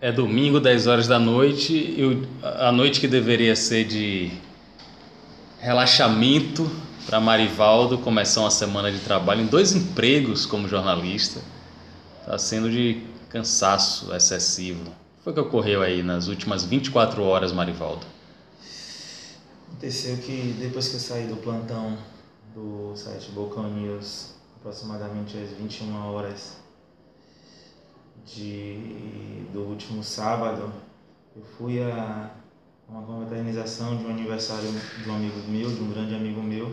É domingo, 10 horas da noite, e a noite que deveria ser de relaxamento para Marivaldo começar uma semana de trabalho em 2 empregos como jornalista. Está sendo de cansaço excessivo. O que foi que ocorreu aí nas últimas 24 horas, Marivaldo? Aconteceu que depois que eu saí do plantão do site Balcão News, aproximadamente às 21 horas do último sábado, eu fui a uma confraternização de um aniversário de um amigo meu, de um grande amigo meu.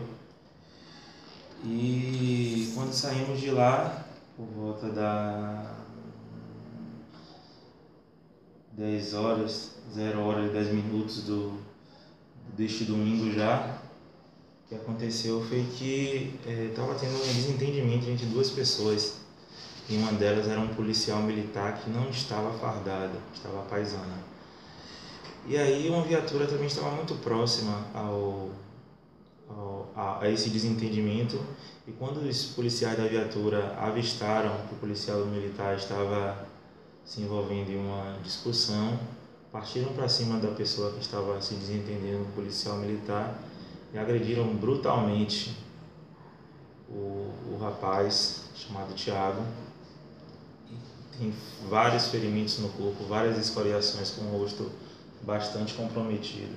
E quando saímos de lá, por volta das 10 horas, 0 hora e 10 minutos deste domingo já, o que aconteceu foi que estava tendo um desentendimento entre duas pessoas. E uma delas era um policial militar que não estava fardado, estava à paisana. E aí uma viatura também estava muito próxima a esse desentendimento. E quando os policiais da viatura avistaram que o policial militar estava se envolvendo em uma discussão, partiram para cima da pessoa que estava se desentendendo com o policial militar e agrediram brutalmente o rapaz chamado Thiago. Tem vários ferimentos no corpo, várias escoriações, com o rosto bastante comprometido.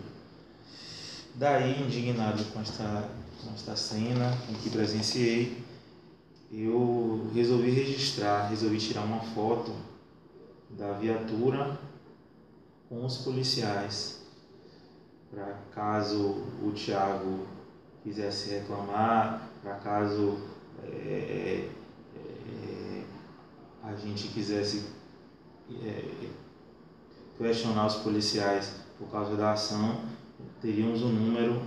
Daí, indignado com esta cena em que presenciei, eu resolvi tirar uma foto da viatura com os policiais, para caso o Thiago quisesse reclamar, para caso a gente quisesse questionar os policiais por causa da ação, teríamos o número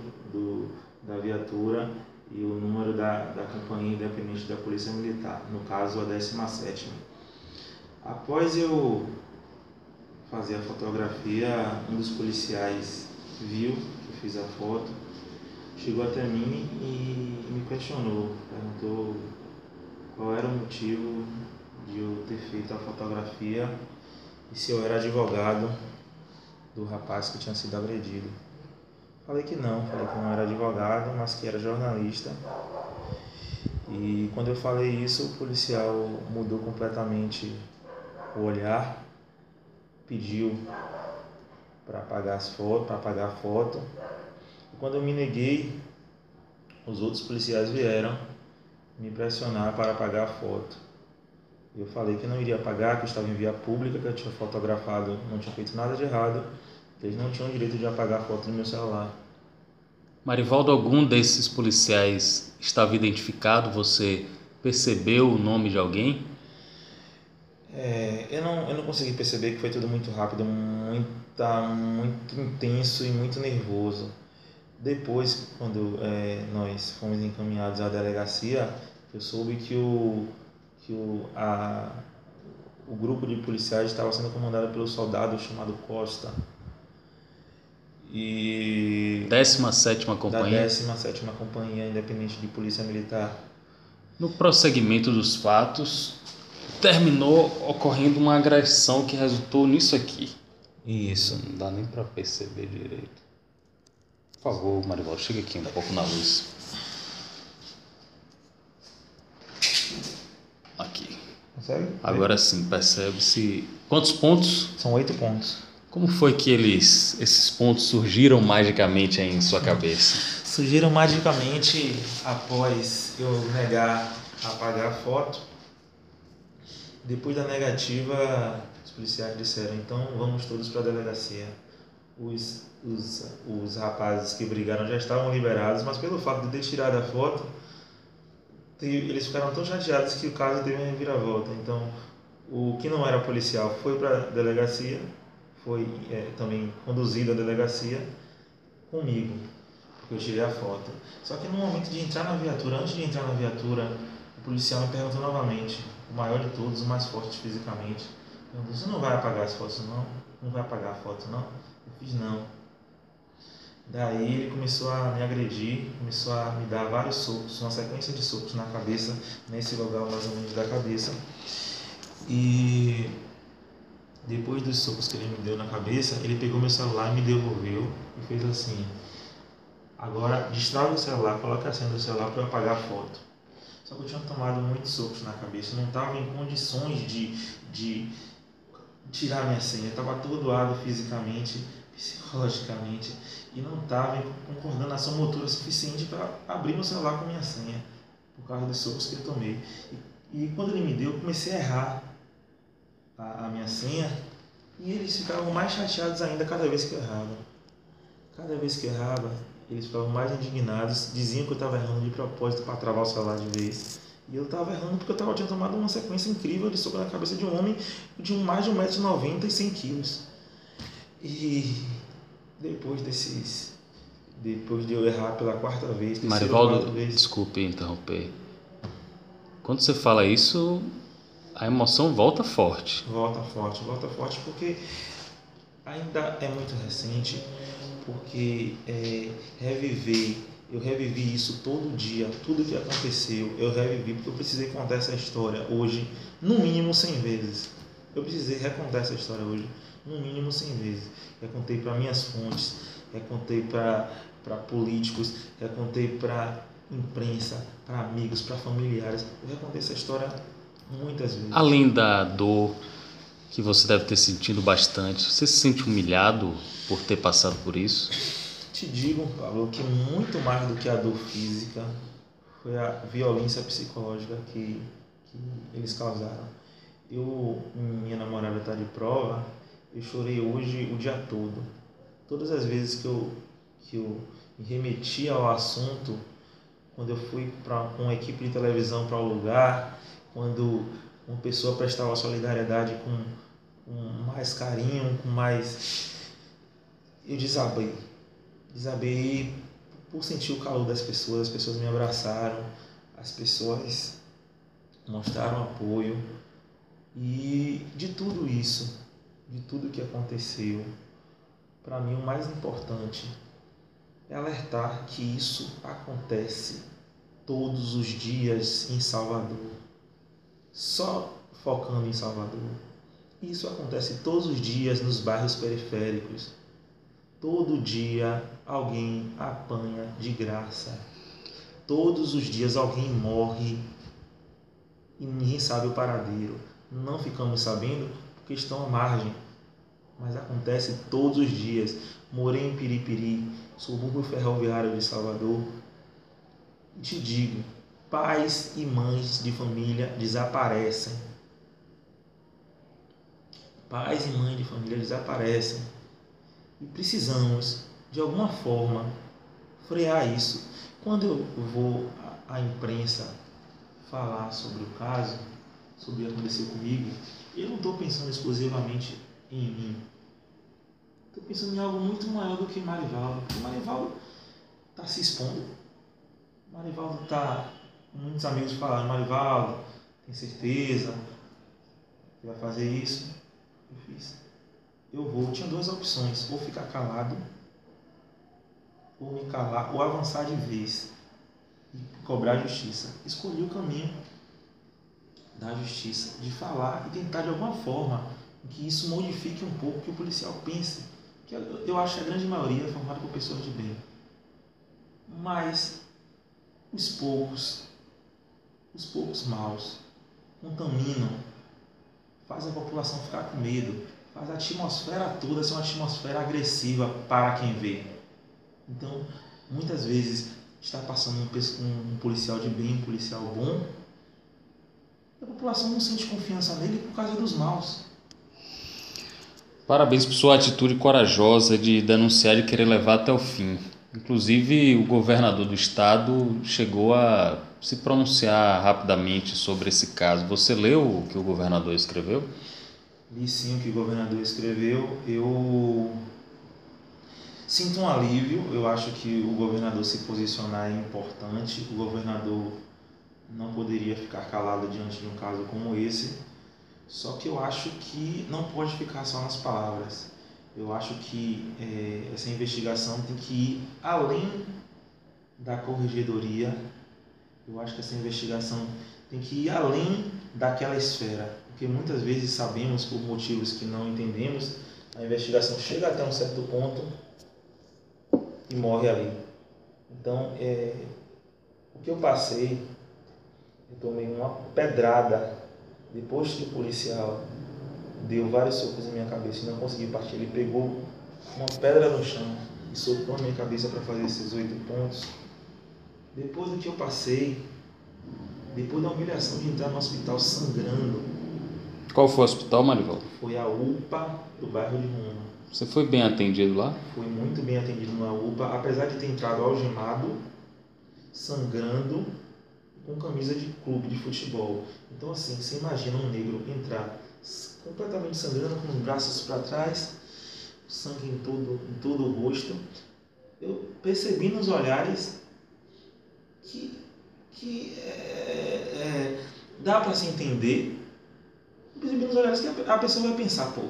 da viatura e o número da companhia independente da Polícia Militar, no caso a 17ª. Após eu fazer a fotografia, um dos policiais viu que eu fiz a foto, chegou até mim e me questionou, perguntou qual era o motivo de eu ter feito a fotografia e se eu era advogado do rapaz que tinha sido agredido. Falei que não era advogado, mas que era jornalista. E quando eu falei isso, o policial mudou completamente o olhar, pediu para apagar a foto. E quando eu me neguei, os outros policiais vieram me pressionar para apagar a foto. Eu falei que não iria apagar, que eu estava em via pública, que eu tinha fotografado, não tinha feito nada de errado, que eles não tinham o direito de apagar a foto no meu celular. Marivaldo, algum desses policiais estava identificado? Você percebeu o nome de alguém? Eu não consegui perceber, que foi tudo muito rápido, muito intenso e muito nervoso. Depois, quando nós fomos encaminhados à delegacia, eu soube que o grupo de policiais estava sendo comandado pelo soldado chamado Costa. E 17ª Companhia? Da 17ª Companhia Independente de Polícia Militar. No prosseguimento dos fatos, terminou ocorrendo uma agressão que resultou nisso aqui. Isso. Não dá nem para perceber direito. Por favor, Marivaldo, chega aqui um pouco na luz. Aqui. Consegue? Agora sim, percebe-se. Quantos pontos? São 8 pontos. Como foi que esses pontos surgiram magicamente aí em sua cabeça? Surgiram magicamente após eu negar apagar a foto. Depois da negativa, os policiais disseram: então vamos todos para a delegacia. Os rapazes que brigaram já estavam liberados, mas pelo fato de ter tirado a foto, eles ficaram tão chateados que o caso teve uma reviravolta. Então, o que não era policial foi para a delegacia, foi também conduzido à delegacia comigo, porque eu tirei a foto. Só que no momento de entrar na viatura, antes de entrar na viatura, o policial me perguntou novamente, o maior de todos, o mais forte fisicamente, perguntou: você não vai apagar as fotos não? Não vai apagar a foto não? Eu fiz não. Daí ele começou a me agredir, começou a me dar vários socos, uma sequência de socos na cabeça, nesse lugar mais ou menos da cabeça. E Depois dos socos que ele me deu na cabeça, ele pegou meu celular e me devolveu e fez assim: agora destrava o celular, coloca a senha do celular para eu apagar a foto. Só que eu tinha tomado muitos socos na cabeça, não estava em condições de tirar minha senha, estava atordoado fisicamente, psicologicamente, e não estava com coordenação motora suficiente para abrir meu celular com minha senha, por causa dos socos que eu tomei. E quando ele me deu, eu comecei a errar a minha senha, e eles ficavam mais chateados ainda cada vez que eu errava. Cada vez que eu errava, eles ficavam mais indignados, diziam que eu estava errando de propósito para travar o celular de vez. E eu estava errando porque eu tinha tomado uma sequência incrível de soco na cabeça de um homem de mais de 1,90 m e 100 kg. E depois de eu errar pela quarta vez, Marivaldo, desculpe interromper. Quando você fala isso, a emoção volta forte. Volta forte, porque ainda é muito recente, porque eu revivi isso todo dia, tudo que aconteceu, eu revivi, porque eu precisei contar essa história hoje, no mínimo 100 vezes. Eu precisei recontar essa história hoje, no mínimo 100 vezes. Eu contei para minhas fontes, eu contei para políticos, eu contei para imprensa, para amigos, para familiares. Eu recontei essa história muitas vezes. Além da dor que você deve ter sentido bastante, você se sente humilhado por ter passado por isso? Te digo, Pablo, que muito mais do que a dor física foi a violência psicológica que eles causaram. Minha namorada está de prova, eu chorei hoje o dia todo. Todas as vezes que eu me remeti ao assunto, quando eu fui com uma equipe de televisão para o lugar, quando uma pessoa prestava solidariedade com mais carinho, com mais... Eu desabei por sentir o calor das pessoas, as pessoas me abraçaram, as pessoas mostraram apoio, e de tudo isso, de tudo que aconteceu, para mim o mais importante é alertar que isso acontece todos os dias em Salvador, só focando em Salvador. Isso acontece todos os dias nos bairros periféricos. Todo dia alguém apanha de graça. Todos os dias alguém morre e ninguém sabe o paradeiro. Não ficamos sabendo porque estão à margem, mas acontece todos os dias. Morei em Piripiri, subúrbio ferroviário de Salvador, e te digo, pais e mães de família desaparecem. Pais e mães de família desaparecem. E precisamos, de alguma forma, frear isso. Quando eu vou à imprensa falar sobre o caso, sobre o que aconteceu comigo, eu não estou pensando exclusivamente em mim. Estou pensando em algo muito maior do que Marivaldo. Porque Marivaldo está se expondo. Marivaldo está... Muitos amigos falaram: Marivaldo, tem certeza que vai fazer isso? Eu fiz. Eu tinha duas opções: ou ficar calado, ou me calar, ou avançar de vez e cobrar justiça. Escolhi o caminho da justiça, de falar e tentar de alguma forma que isso modifique um pouco que o policial pense, que eu acho que a grande maioria é formada por pessoas de bem, mas os poucos maus contaminam, faz a população ficar com medo, faz a atmosfera toda ser uma atmosfera agressiva para quem vê. Então, muitas vezes está passando um policial de bem, um policial bom, e a população não sente confiança nele por causa dos maus. Parabéns por sua atitude corajosa de denunciar e querer levar até o fim. Inclusive, o governador do estado chegou a se pronunciar rapidamente sobre esse caso. Você leu o que o governador escreveu? Li sim o que o governador escreveu. Eu sinto um alívio. Eu acho que o governador se posicionar é importante. O governador não poderia ficar calado diante de um caso como esse. Só que eu acho que não pode ficar só nas palavras. Eu acho que essa investigação tem que ir além da corregedoria. Eu acho que essa investigação tem que ir além daquela esfera. porque muitas vezes sabemos por motivos que não entendemos, a investigação chega até um certo ponto e morre ali. Então, o que eu passei, eu tomei uma pedrada depois que o policial deu vários socos em minha cabeça e não consegui partir. Ele pegou uma pedra no chão e socou na minha cabeça para fazer esses 8 pontos. Depois do que eu passei, depois da humilhação de entrar no hospital sangrando. Qual foi o hospital, Marivaldo? Foi a UPA do bairro de Roma. Você foi bem atendido lá? Fui muito bem atendido na UPA, apesar de ter entrado algemado, sangrando, com camisa de clube de futebol. Então assim, você imagina um negro entrar completamente sangrando, com os braços para trás, sangue em todo o rosto. Eu percebi nos olhares que dá para se entender. Eu percebi nos olhares que a pessoa vai pensar, pô,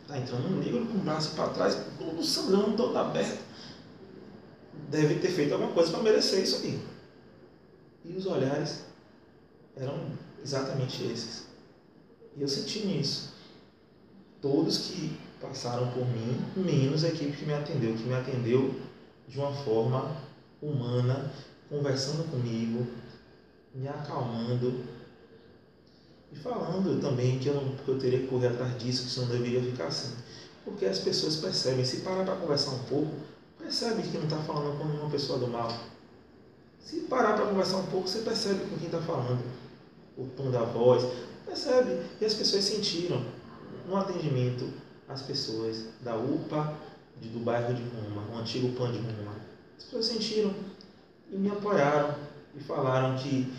tá entrando um negro com o braço para trás, todo sangrando, todo aberto. Deve ter feito alguma coisa para merecer isso aí. E os olhares eram exatamente esses. E eu senti nisso. Todos que passaram por mim, menos a equipe que me atendeu de uma forma humana, conversando comigo, me acalmando e falando também que eu teria que correr atrás disso, que isso não deveria ficar assim. Porque as pessoas percebem, se parar para conversar um pouco, percebe que não está falando com uma pessoa do mal. Se parar para conversar um pouco, você percebe com quem está falando. O tom da voz, percebe. E as pessoas sentiram no atendimento as pessoas da UPA do bairro de Roma, o antigo PAN de Roma. As pessoas sentiram e me apoiaram e falaram que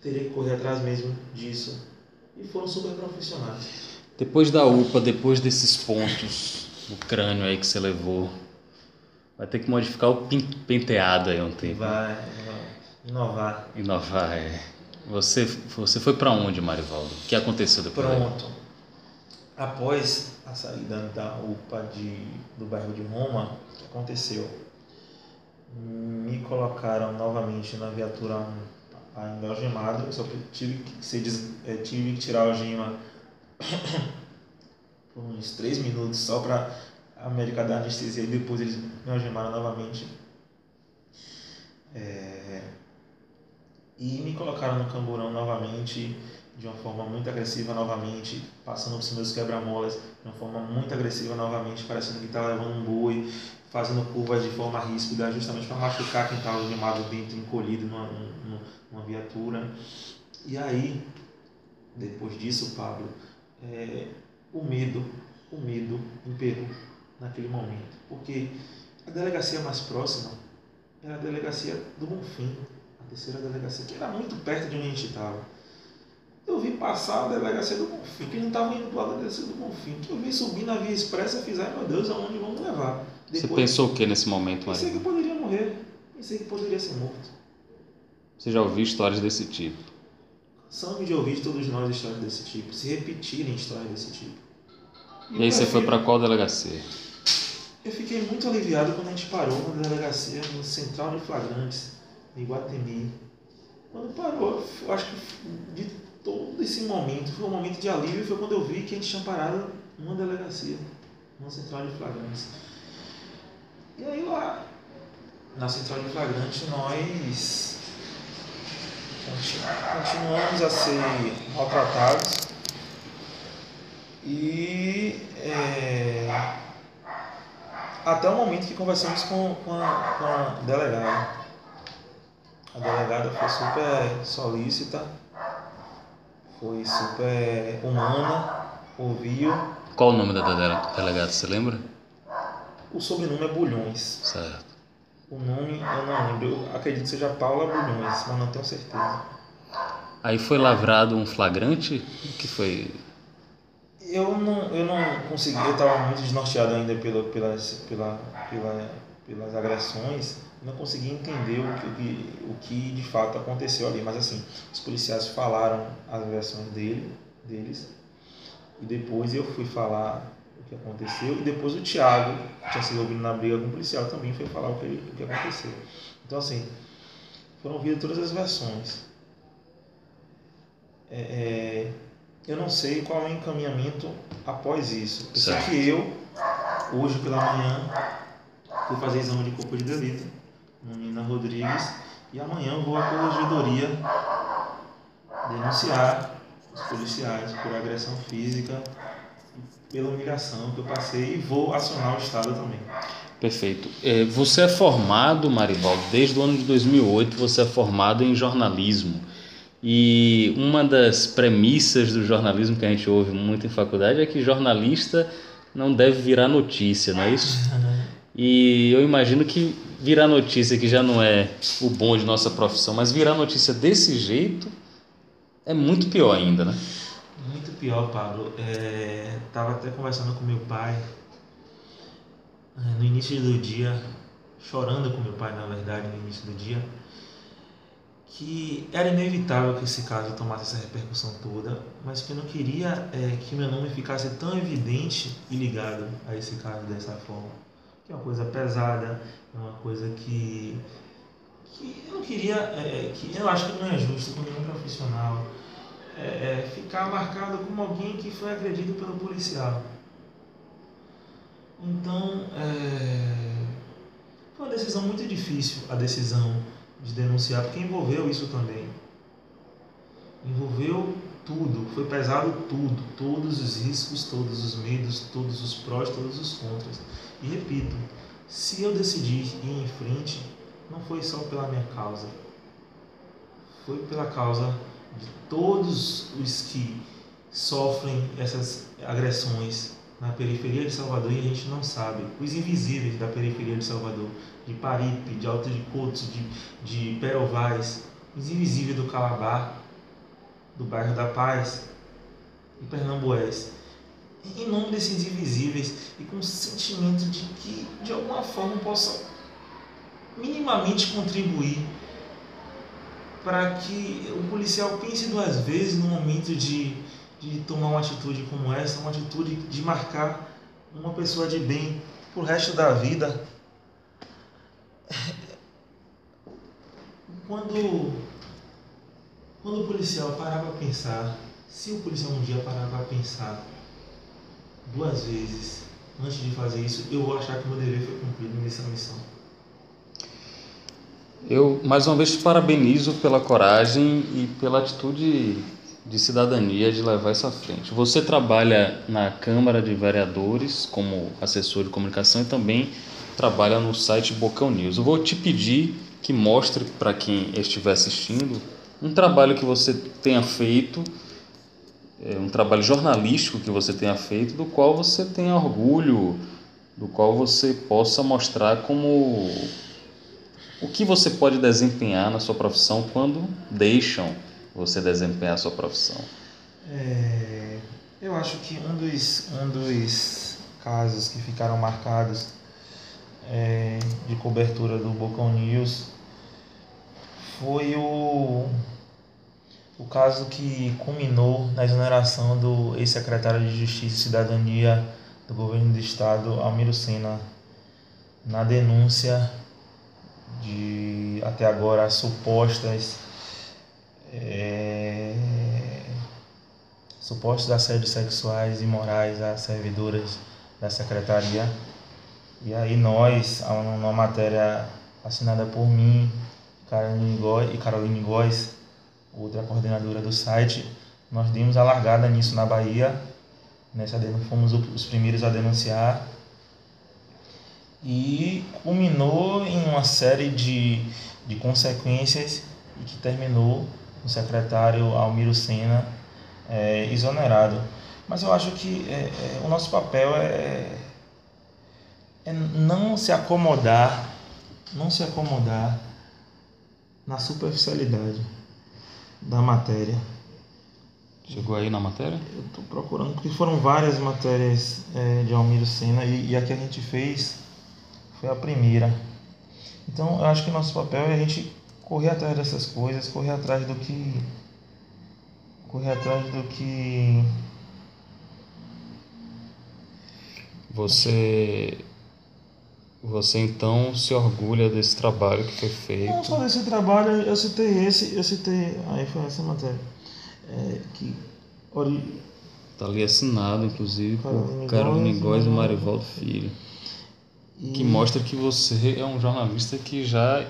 teria que correr atrás mesmo disso. E foram super profissionais. Depois da UPA, depois desses pontos no crânio aí que você levou, vai ter que modificar o penteado aí um tempo. Vai inovar. Inovar, é. Você foi para onde, Marivaldo? O que aconteceu depois? Pronto. Após a saída da UPA do bairro de Roma, o que aconteceu? Me colocaram novamente na viatura ainda algemado. Eu só tive que tirar a algema por uns 3 minutos só para a médica dar anestesia e depois eles me algemaram novamente. E me colocaram no camburão novamente, de uma forma muito agressiva novamente, passando por cima dos quebra-molas, de uma forma muito agressiva novamente, parecendo que estava levando um boi, fazendo curvas de forma ríspida, justamente para machucar quem estava algemado dentro, encolhido numa viatura. E aí, depois disso, Pablo, o medo imperou naquele momento, porque a delegacia mais próxima era a delegacia do Bonfim, a terceira delegacia, que era muito perto de onde a gente estava. Eu vi passar a delegacia do Bonfim, que a gente estava indo para a delegacia do Bonfim, que eu vi subir na via expressa e fiz, ai meu Deus, aonde vamos levar? Depois, você pensou o que nesse momento, Maria? Pensei que eu poderia morrer, pensei que poderia ser morto. Você já ouviu histórias desse tipo? Cansamos de ouvir de todos nós histórias desse tipo, se repetirem histórias desse tipo. E aí você foi para qual delegacia? Eu fiquei muito aliviado quando a gente parou na delegacia, no Central de Flagrantes, em Iguatemi. Quando parou, eu acho que de todo esse momento, foi um momento de alívio, foi quando eu vi que a gente tinha parado numa delegacia, numa Central de Flagrantes. E aí lá, na Central de Flagrantes, nós continuamos a ser maltratados e até o momento que conversamos com a delegada. A delegada foi super solícita, foi super humana, ouviu. Qual o nome da delegada, você lembra? O sobrenome é Bulhões. Certo. O nome eu não lembro, eu acredito que seja Paula Bulhões, mas não tenho certeza. Aí foi lavrado um flagrante? O que foi? Eu não consegui, eu estava muito desnorteado ainda pelas agressões, não consegui entender o que de fato aconteceu ali, mas assim, os policiais falaram as versões deles, e depois eu fui falar o que aconteceu, e depois o Thiago, que tinha sido ouvido na briga com o policial, também foi falar o que aconteceu. Então assim, foram ouvidas todas as versões. eu não sei qual é o encaminhamento após isso. Eu sei Certo. que eu, hoje pela manhã, fui fazer exame de corpo de delito no Nina Rodrigues e amanhã eu vou à corregedoria denunciar os policiais por agressão física e pela humilhação que eu passei e vou acionar o Estado também. Perfeito. Você é formado, Marivaldo, desde o ano de 2008, você é formado em jornalismo. E uma das premissas do jornalismo que a gente ouve muito em faculdade é que jornalista não deve virar notícia, não é isso? E eu imagino que virar notícia, que já não é o bom de nossa profissão, mas virar notícia desse jeito é muito pior ainda, né? Muito pior, Pablo. Tava até conversando com meu pai no início do dia, chorando com meu pai, na verdade, no início do dia, que era inevitável que esse caso tomasse essa repercussão toda, mas que eu não queria que meu nome ficasse tão evidente e ligado a esse caso dessa forma. Que é uma coisa pesada, é uma coisa que eu não queria, que eu acho que não é justo com nenhum profissional, ficar marcado como alguém que foi agredido pelo policial. Então, foi uma decisão muito difícil, a decisão de denunciar, porque envolveu isso também. Envolveu tudo, foi pesado tudo, todos os riscos, todos os medos, todos os prós, todos os contras. E repito, se eu decidir ir em frente, não foi só pela minha causa, foi pela causa de todos os que sofrem essas agressões na periferia de Salvador e a gente não sabe, os invisíveis da periferia de Salvador, de Paripe, de Alto de Coutos, de Perovais, os invisíveis do Calabar, do bairro da Paz e Pernambués. Em nome desses invisíveis e com o sentimento de que de alguma forma possa minimamente contribuir para que o policial pense duas vezes no momento de tomar uma atitude como essa, uma atitude de marcar uma pessoa de bem pro resto da vida. Quando o policial parar para pensar, se o policial um dia parar para pensar duas vezes antes de fazer isso, eu vou achar que o meu dever foi cumprido nessa missão. Eu, mais uma vez, te parabenizo pela coragem e pela atitude de cidadania de levar isso à frente. Você trabalha na Câmara de Vereadores como assessor de comunicação e também trabalha no site Bocão News. Eu vou te pedir que mostre para quem estiver assistindo um trabalho que você tenha feito, um trabalho jornalístico que você tenha feito, do qual você tenha orgulho, do qual você possa mostrar como o que você pode desempenhar na sua profissão quando deixam você desempenhar a sua profissão. Eu acho que um dos casos que ficaram marcados de cobertura do Bocão News foi o caso que culminou na exoneração do ex-secretário de Justiça e Cidadania do governo do estado, Almiro Sena, na denúncia de até agora supostos assédios sexuais e morais a servidoras da secretaria. E aí nós, numa matéria assinada por mim, Caroline Góes, outra coordenadora do site, nós demos a largada nisso na Bahia, fomos os primeiros a denunciar, e culminou em uma série de consequências e que terminou o secretário Almiro Sena exonerado. Mas eu acho que o nosso papel é não se acomodar na superficialidade da matéria. Chegou aí na matéria? Eu estou procurando, porque foram várias matérias de Almiro Sena e a que a gente fez foi a primeira. Então eu acho que nosso papel é a gente correr atrás dessas coisas, correr atrás do que Você então se orgulha desse trabalho que foi feito? Não só desse trabalho, eu citei aí foi essa matéria, que Está ali assinado, inclusive, por Carolina Góes e Marivaldo Filho. Que mostra que você é um jornalista que já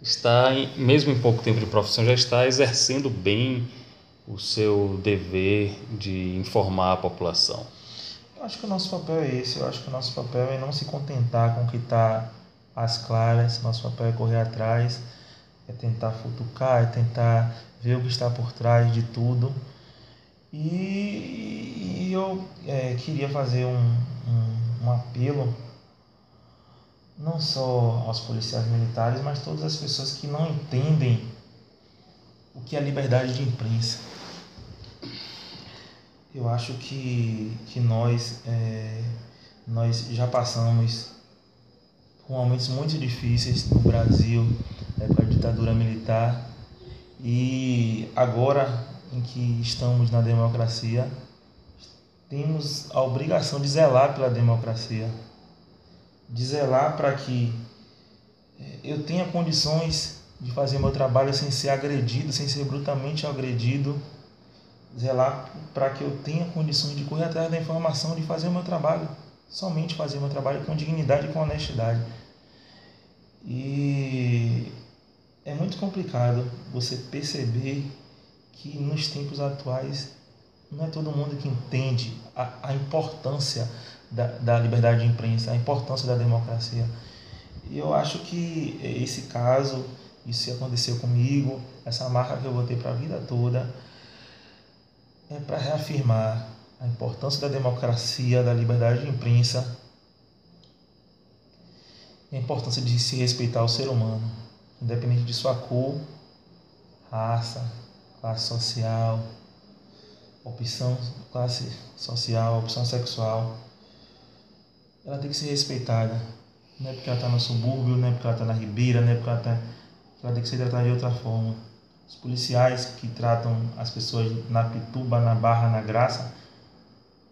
está, mesmo em pouco tempo de profissão, já está exercendo bem o seu dever de informar a população. Eu acho que o nosso papel é esse. Eu acho que o nosso papel é não se contentar com o que está às claras. Nosso papel é correr atrás, é tentar futucar, é tentar ver o que está por trás de tudo. E eu queria fazer um apelo, não só aos policiais militares, mas todas as pessoas que não entendem o que é liberdade de imprensa. Eu acho que nós já passamos por momentos muito difíceis no Brasil, na época da ditadura militar, e agora em que estamos na democracia, temos a obrigação de zelar pela democracia, de zelar para que eu tenha condições de fazer meu trabalho sem ser agredido, sem ser brutalmente agredido, zelar para que eu tenha condições de correr atrás da informação, de fazer o meu trabalho, somente fazer o meu trabalho com dignidade e com honestidade. E é muito complicado você perceber que nos tempos atuais não é todo mundo que entende a importância da liberdade de imprensa, a importância da democracia. E eu acho que esse caso, isso aconteceu comigo, essa marca que eu vou ter para a vida toda, é para reafirmar a importância da democracia, da liberdade de imprensa, e a importância de se respeitar o ser humano, independente de sua cor, raça, classe social, classe social, opção sexual. Ela tem que ser respeitada. Não é porque ela está no subúrbio, não é porque ela está na ribeira, não é porque ela tem que ser tratada de outra forma. Os policiais que tratam as pessoas na Pituba, na Barra, na Graça,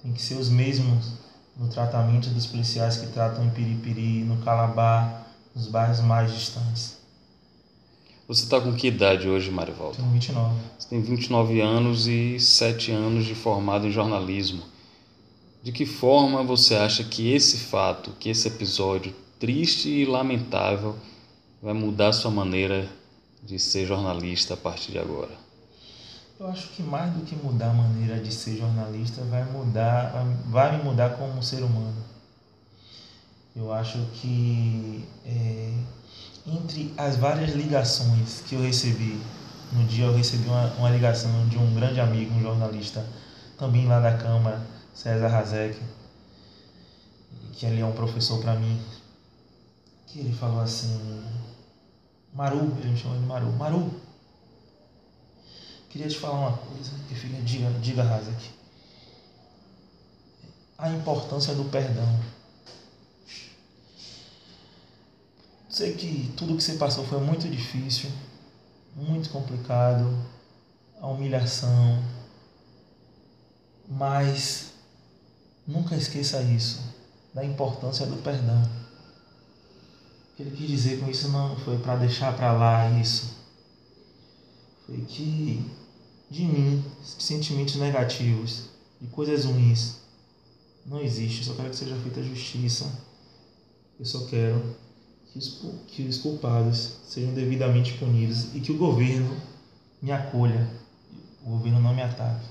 tem que ser os mesmos no tratamento dos policiais que tratam em Piripiri, no Calabar, nos bairros mais distantes. Você está com que idade hoje, Marivaldo? Tenho 29. Você tem 29 anos e 7 anos de formado em jornalismo. De que forma você acha que esse fato, que esse episódio triste e lamentável vai mudar a sua maneira de ser jornalista a partir de agora? Eu acho que mais do que mudar a maneira de ser jornalista, vai me mudar como ser humano. Eu acho que entre as várias ligações que eu recebi, no dia eu recebi uma ligação de um grande amigo, um jornalista, também lá da Câmara, César Razek, que ele é um professor para mim, que ele falou assim: Maru, ele me chamou de Maru. Maru, queria te falar uma coisa, diga Razek. A importância do perdão. Sei que tudo que você passou foi muito difícil, muito complicado, a humilhação, mas nunca esqueça isso, da importância do perdão. O que ele quis dizer com isso não foi para deixar para lá isso. Foi que de mim, sentimentos negativos, de coisas ruins, não existe. Eu só quero que seja feita justiça. Eu só quero que os culpados sejam devidamente punidos e que o governo me acolha, o governo não me ataque.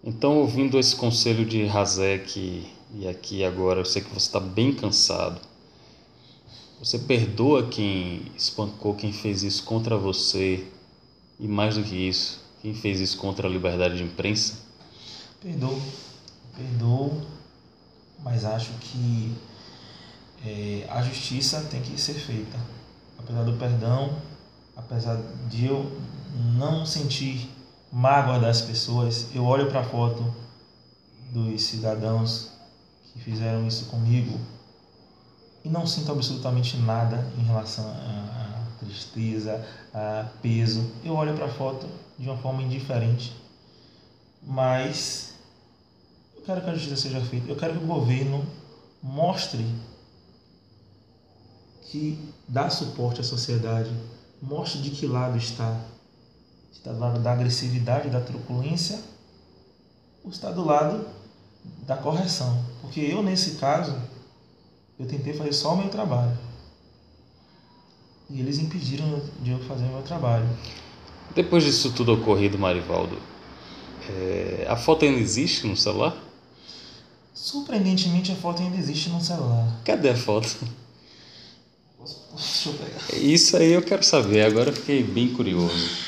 Então, ouvindo esse conselho de Razek e aqui agora, eu sei que você está bem cansado. Você perdoa quem espancou, quem fez isso contra você e, mais do que isso, quem fez isso contra a liberdade de imprensa? Perdoo, mas acho que a justiça tem que ser feita. Apesar do perdão, apesar de eu não sentir mágoa das pessoas, eu olho para a foto dos cidadãos que fizeram isso comigo e não sinto absolutamente nada em relação a tristeza, a peso. Eu olho para a foto de uma forma indiferente, mas eu quero que a justiça seja feita. Eu quero que o governo mostre que dá suporte à sociedade, mostre de que lado está. Se está do lado da agressividade, da truculência, por estar do lado da correção. Porque eu, nesse caso, eu tentei fazer só o meu trabalho. E eles impediram de eu fazer o meu trabalho. Depois disso tudo ocorrido, Marivaldo, a foto ainda existe no celular? Surpreendentemente, a foto ainda existe no celular. Cadê a foto? Deixa eu pegar. Isso aí eu quero saber, agora eu fiquei bem curioso.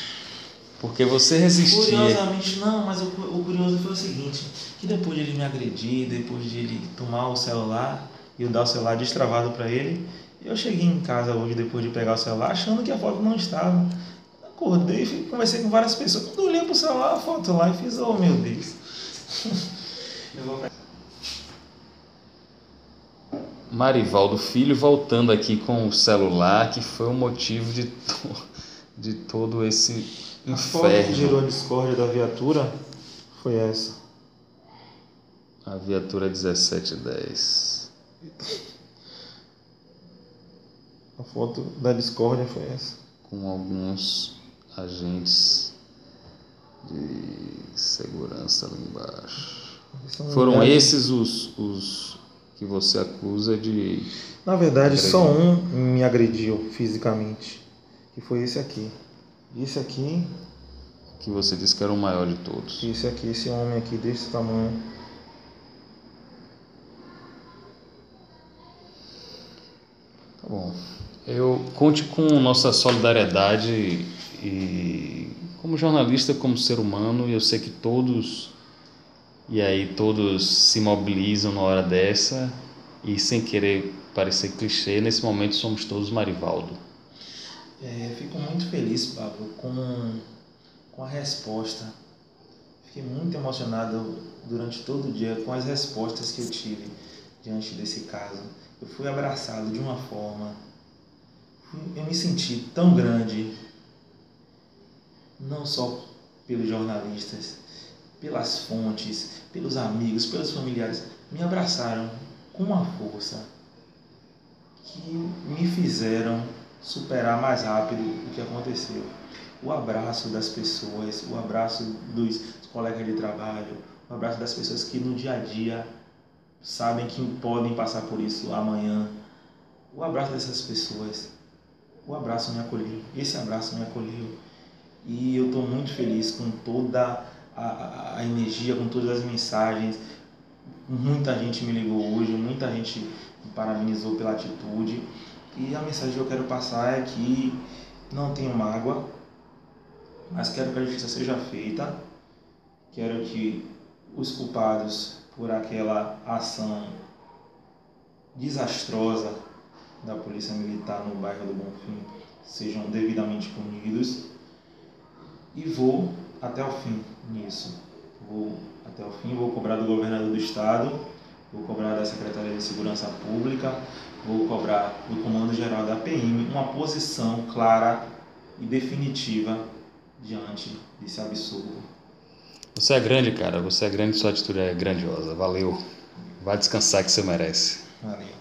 Porque você resistia... Curiosamente não, mas o curioso foi o seguinte, que depois de ele me agredir, depois de ele tomar o celular e eu dar o celular destravado para ele, eu cheguei em casa hoje depois de pegar o celular achando que a foto não estava. Acordei e conversei com várias pessoas. Quando eu olhei pro celular, a foto lá e fiz, oh meu Deus. Eu vou... Marivaldo Filho voltando aqui com o celular, que foi o motivo de todo esse inferno. A foto que gerou a discórdia da viatura foi essa. A viatura 1710. A foto da discórdia foi essa. Com alguns agentes de segurança ali embaixo. Foram esses os que você acusa de... Na verdade, agredir. só um me agrediu fisicamente, que foi esse aqui. Esse aqui... Que você disse que era o maior de todos. Esse aqui, esse homem aqui desse tamanho. Tá bom. Eu conte com nossa solidariedade e como jornalista, como ser humano, eu sei que todos se mobilizam na hora dessa e sem querer parecer clichê, nesse momento somos todos Marivaldo. Fico muito feliz, Pablo, com a resposta. Fiquei muito emocionado durante todo o dia com as respostas que eu tive diante desse caso. Eu fui abraçado de uma forma, eu me senti tão grande, não só pelos jornalistas, pelas fontes, pelos amigos, pelos familiares, me abraçaram com uma força que me fizeram superar mais rápido o que aconteceu. O abraço das pessoas, o abraço dos colegas de trabalho, o abraço das pessoas que no dia a dia sabem que podem passar por isso amanhã. O abraço dessas pessoas, o abraço me acolheu, esse abraço me acolheu. E eu estou muito feliz com toda a energia, com todas as mensagens. Muita gente me ligou hoje, muita gente me parabenizou pela atitude. E a mensagem que eu quero passar é que não tenho mágoa, mas quero que a justiça seja feita. Quero que os culpados por aquela ação desastrosa da Polícia Militar no bairro do Bonfim sejam devidamente punidos. E vou até o fim nisso. Vou até o fim, vou cobrar do governador do estado, vou cobrar da Secretaria de Segurança Pública, vou cobrar do Comando Geral da PM uma posição clara e definitiva diante desse absurdo. Você é grande, cara. Você é grande, sua atitude é grandiosa. Valeu. Vai descansar que você merece. Valeu.